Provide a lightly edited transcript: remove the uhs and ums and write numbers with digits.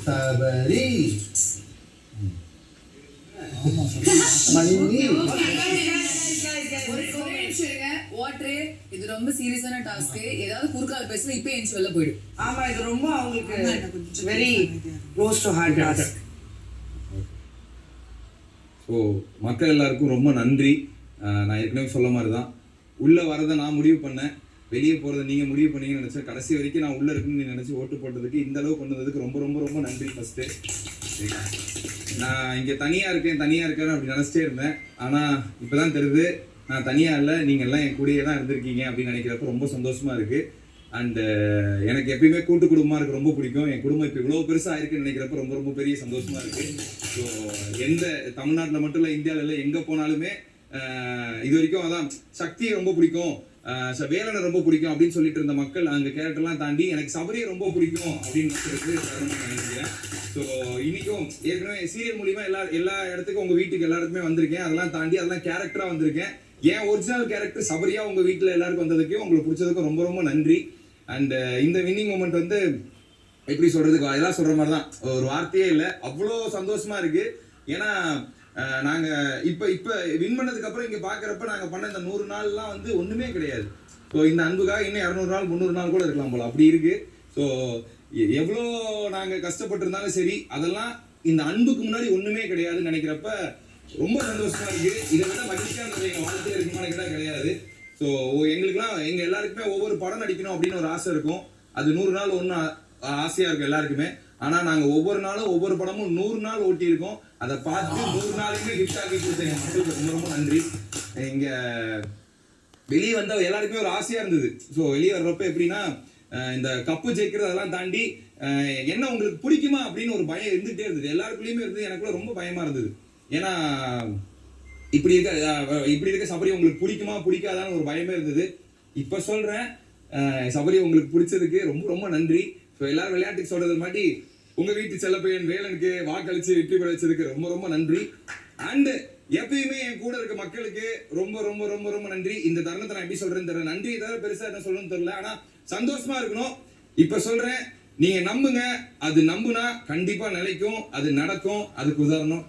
சபரி மணி water இது ரொம்ப சீரியஸான டாஸ்க். ஏதாவது குறுக்கால பேசல இப்ப என் சொல்ல போயிடும். ஆமா இது ரொம்ப அவங்களுக்கு very close to heart task. So மக்கள் எல்லாருக்கும் ரொம்ப நன்றி. நான் ஏற்கனவே சொல்ல மாதிரி தான், உள்ளே வரதை நான் முடிவு பண்ணேன், வெளியே போகிறத நீங்கள் முடிவு பண்ணீங்கன்னு நினச்சேன். கடைசி வரைக்கும் நான் உள்ளே இருக்குன்னு நினச்சி ஓட்டு போட்டதுக்கு இந்த அளவு கொண்டு வந்ததுக்கு ரொம்ப ரொம்ப ரொம்ப நன்றி. ஃபஸ்ட்டு நான் இங்கே தனியாக இருக்கேன் அப்படி நினச்சிட்டே இருந்தேன். ஆனால் இப்போ தான் தெரியுது நான் தனியாக இல்லை, நீங்கள் எல்லாம் என் கூடயே தான் இருந்திருக்கீங்க அப்படின்னு நினைக்கிறப்ப ரொம்ப சந்தோஷமாக இருக்குது. அண்டு எனக்கு எப்பயுமே கூட்டு குடும்பமாக இருக்குது ரொம்ப பிடிக்கும். என் குடும்பம் இப்போ இவ்வளோ பெருசாக இருக்குன்னு நினைக்கிறப்ப ரொம்ப ரொம்ப பெரிய சந்தோஷமாக இருக்குது. ஸோ எந்த தமிழ்நாட்டில் மட்டும் இல்லை, இந்தியாவில் இல்லை, எங்கே போனாலுமே இது வரைக்கும் அதான் சக்தியை ரொம்ப பிடிக்கும், வேலனை ரொம்ப பிடிக்கும் அப்படின்னு சொல்லிட்டு இருந்த மக்கள் அந்த கேரக்டர்லாம் தாண்டி எனக்கு சபரியை ரொம்ப பிடிக்கும் அப்படின்னு நினைக்கிறேன். ஸோ இன்றைக்கும் ஏற்கனவே சீரியல் மூலிமா எல்லா இடத்துக்கும் உங்கள் வீட்டுக்கு எல்லாருக்குமே வந்திருக்கேன். அதெல்லாம் தாண்டி அதெல்லாம் கேரக்டராக வந்திருக்கேன். என் ஒரிஜினல் கேரக்டர் சபரியா உங்கள் வீட்டில் எல்லாருக்கும் வந்ததுக்கும் உங்களுக்கு பிடிச்சதுக்கும் ரொம்ப ரொம்ப நன்றி. அண்ட் இந்த வின்னிங் மூமெண்ட் வந்து எப்படி சொல்கிறதுக்கு அதெல்லாம் சொல்கிற மாதிரி தான், ஒரு வார்த்தையே இல்லை, அவ்வளோ சந்தோஷமாக இருக்குது. ஏன்னா நாங்கள் இப்போ வின் பண்ணதுக்கப்புறம் இங்கே பார்க்குறப்ப நாங்கள் பண்ண இந்த 100 நாள்லாம் வந்து ஒன்றுமே கிடையாது. ஸோ இந்த அன்புக்காக இன்னும் 200 நாள் 300 நாள் கூட இருக்கலாம் போல், அப்படி இருக்குது. ஸோ எவ்வளோ நாங்கள் கஷ்டப்பட்டிருந்தாலும் சரி, அதெல்லாம் இந்த அன்புக்கு முன்னாடி ஒன்றுமே கிடையாதுன்னு நினைக்கிறப்ப ரொம்ப சந்தோஷமாக இருக்குது. இதை விட மகிழ்ச்சியானது எங்கள் வாழ்க்கையில் இருக்குமான்னு கேட்டால் கிடையாது. ஸோ எங்களுக்குலாம் எங்கள் எல்லாருக்குமே ஒவ்வொரு படம் நடிக்கணும் அப்படின்னு ஒரு ஆசை இருக்கும். அது 100 நாள் ஒன்று ஆசையாக இருக்கும் எல்லாருக்குமே. ஆனால் நாங்கள் ஒவ்வொரு நாளும் ஒவ்வொரு படமும் 100 நாள் ஓட்டியிருக்கோம். அதை பார்த்து 100 நாளுமே கிஃப்ட் ஆக்கி கொடுத்த எங்கள் மக்களுக்கு ரொம்ப ரொம்ப நன்றி. இங்கே வெளியே வந்த எல்லாருக்குமே ஒரு ஆசையாக இருந்தது. ஸோ வெளியே வர்றப்ப எப்படின்னா இந்த கப்பு ஜெயிக்கிறது அதெல்லாம் தாண்டி என்ன உங்களுக்கு பிடிக்குமா அப்படின்னு ஒரு பயம் இருந்துகிட்டே இருந்தது, எல்லாருக்குள்ளேயுமே இருந்தது. எனக்குள்ள ரொம்ப பயமாக இருந்தது. ஏன்னா இப்படி இருக்க சபரி உங்களுக்கு பிடிக்குமா பிடிக்காதான்னு ஒரு பயமே இருந்தது. இப்போ சொல்கிறேன், சபரி உங்களுக்கு பிடிச்சதுக்கு ரொம்ப ரொம்ப நன்றி. ஸோ எல்லாரும் விளையாட்டுக்கு சொல்கிறது மாதிரி உங்கள் வீட்டு செல்லப்பையன் வேலனுக்கு வாக்களித்து வெற்றி பெற வச்சதுக்கு ரொம்ப ரொம்ப நன்றி. அண்டு எப்பயுமே என் கூட இருக்க மக்களுக்கு ரொம்ப ரொம்ப ரொம்ப ரொம்ப நன்றி. இந்த தருணத்தை நான் எப்படி சொல்கிறேன்னு தெரியல, நன்றி தவிர பெருசாக என்ன சொல்லணும்னு தெரியல. ஆனால் சந்தோஷமாக இருக்கணும். இப்போ சொல்கிறேன், நீங்கள் நம்புங்க, அது நம்புனா கண்டிப்பாக நிலைக்கும், அது நடக்கும். அதுக்கு உதாரணம்